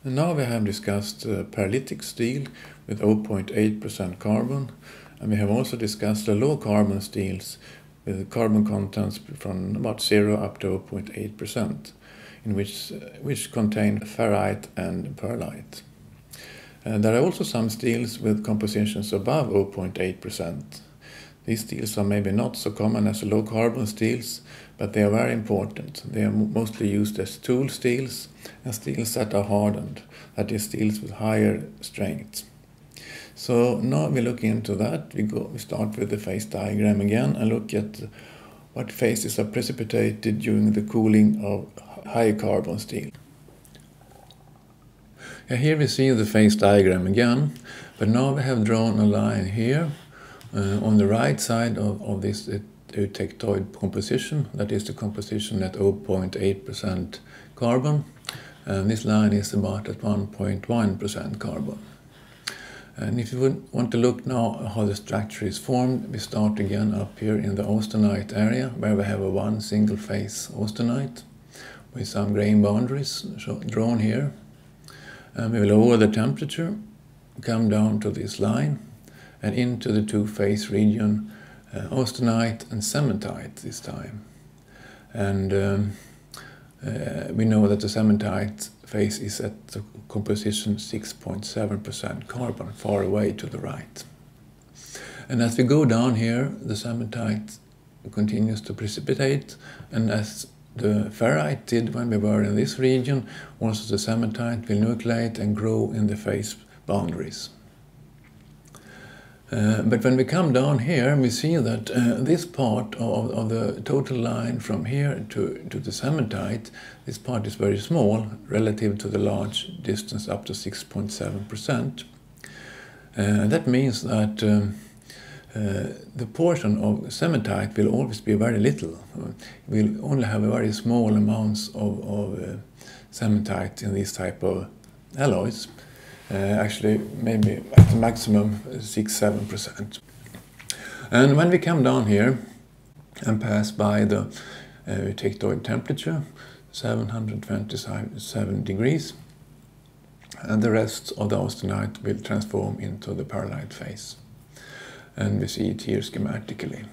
And now we have discussed paralytic steel with 0.8% carbon, and we have also discussed the low carbon steels with carbon contents from about 0 up to 0.8%, in which contain ferrite and pearlite. There are also some steels with compositions above 0.8%. These steels are maybe not so common as low carbon steels, but they are very important. They are mostly used as tool steels and steels that are hardened, that is, steels with higher strength. So now we look into that. We start with the phase diagram again and look at what phases are precipitated during the cooling of high carbon steel. Here we see the phase diagram again, but now we have drawn a line here on the right side of this eutectoid composition, that is the composition at 0.8% carbon, and this line is about at 1.1% carbon. And if you would want to look now how the structure is formed, we start again up here in the austenite area, where we have a one single phase austenite with some grain boundaries drawn here. And we will lower the temperature, come down to this line, and into the two-phase region, austenite and cementite this time. And we know that the cementite phase is at the composition 6.7% carbon, far away to the right. And as we go down here, the cementite continues to precipitate, and as the ferrite did when we were in this region, also the cementite will nucleate and grow in the phase boundaries. But when we come down here, we see that this part of the total line from here to the cementite, this part is very small relative to the large distance up to 6.7%. That means that the portion of cementite will always be very little. We'll only have very small amounts of cementite in this type of alloys. Actually, maybe at the maximum 6-7%. And when we come down here and pass by the eutectoid temperature, 727 degrees, and the rest of the austenite will transform into the pearlite phase. And we see it here schematically.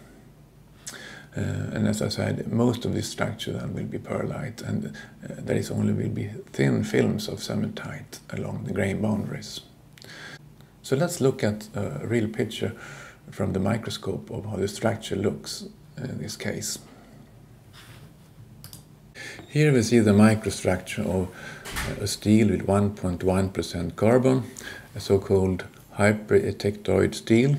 And as I said, most of this structure then will be pearlite, and there will be thin films of cementite along the grain boundaries. So let's look at a real picture from the microscope of how the structure looks in this case. Here we see the microstructure of a steel with 1.1% carbon, a so-called hypereutectoid steel.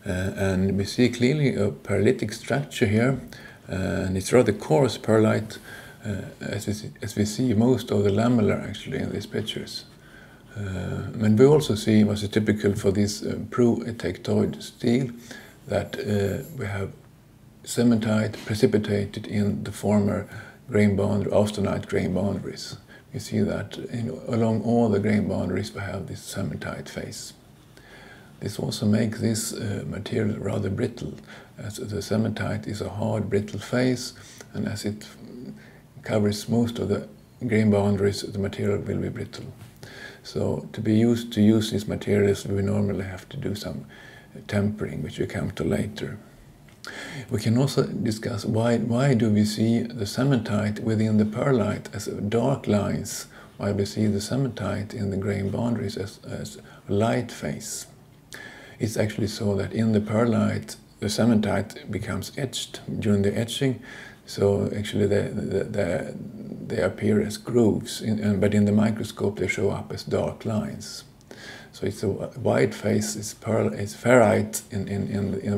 And we see clearly a pearlitic structure here, and it's rather coarse pearlite, as we see most of the lamellar actually in these pictures. And we also see, what's typical for this pro-eutectoid steel, that we have cementite precipitated in the former austenite grain boundaries. You see that along all the grain boundaries we have this cementite phase. This also makes this material rather brittle, as the cementite is a hard, brittle phase, and as it covers most of the grain boundaries, the material will be brittle. So to use these materials, we normally have to do some tempering, which we come to later. We can also discuss why do we see the cementite within the pearlite as dark lines, while we see the cementite in the grain boundaries as a light phase. It's actually so that in the pearlite, the cementite becomes etched during the etching, so actually they appear as grooves, but in the microscope they show up as dark lines. So it's a white phase, it's ferrite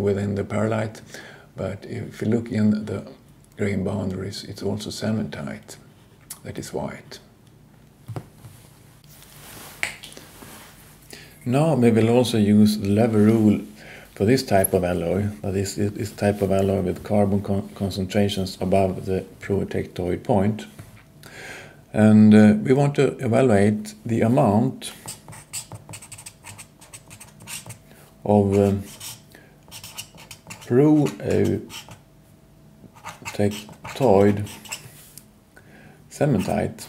within the pearlite, but if you look in the grain boundaries, it's also cementite that is white. Now we will also use the lever rule for this type of alloy, that is this type of alloy with carbon concentrations above the pro-eutectoid point. And we want to evaluate the amount of pro-eutectoid cementite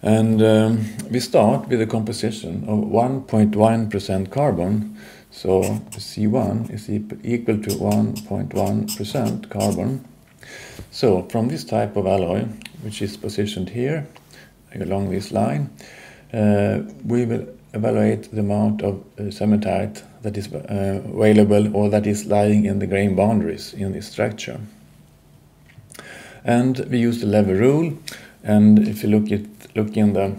And we start with a composition of 1.1% carbon, so C1 is equal to 1.1% carbon. So from this type of alloy, which is positioned here along this line, we will evaluate the amount of cementite that is available or that is lying in the grain boundaries in this structure. And we use the lever rule, and if you look in the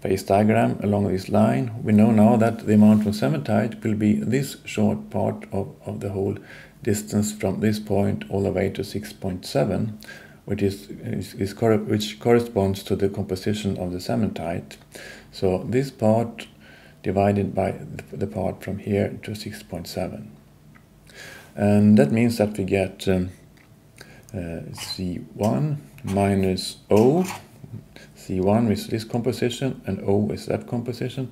phase diagram along this line, we know now that the amount of cementite will be this short part of the whole distance from this point all the way to 6.7, which corresponds to the composition of the cementite. So this part divided by the part from here to 6.7. And that means that we get C1 minus O. C1 is this composition and O is that composition,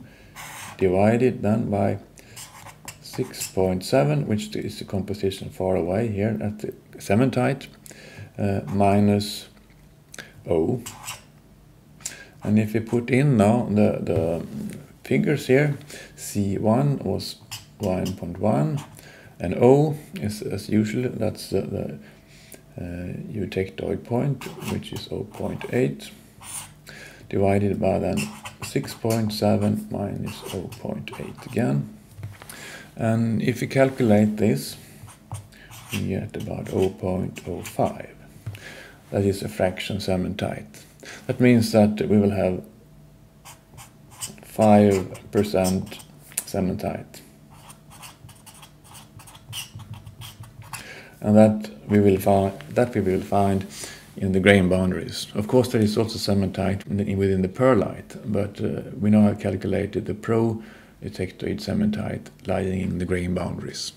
divided then by 6.7, which is the composition far away here at the cementite, minus O. And if we put in now the figures here, C1 was 1.1 and O is, as usual, that's the eutectoid point, which is 0.8, divided by then 6.7 minus 0.8 again. And if we calculate this, we get about 0.05. That is a fraction cementite. That means that we will have 5% cementite. And that we will find in the grain boundaries. Of course, there is also cementite within the perlite, but we now have calculated the pro-eutectoid cementite lying in the grain boundaries.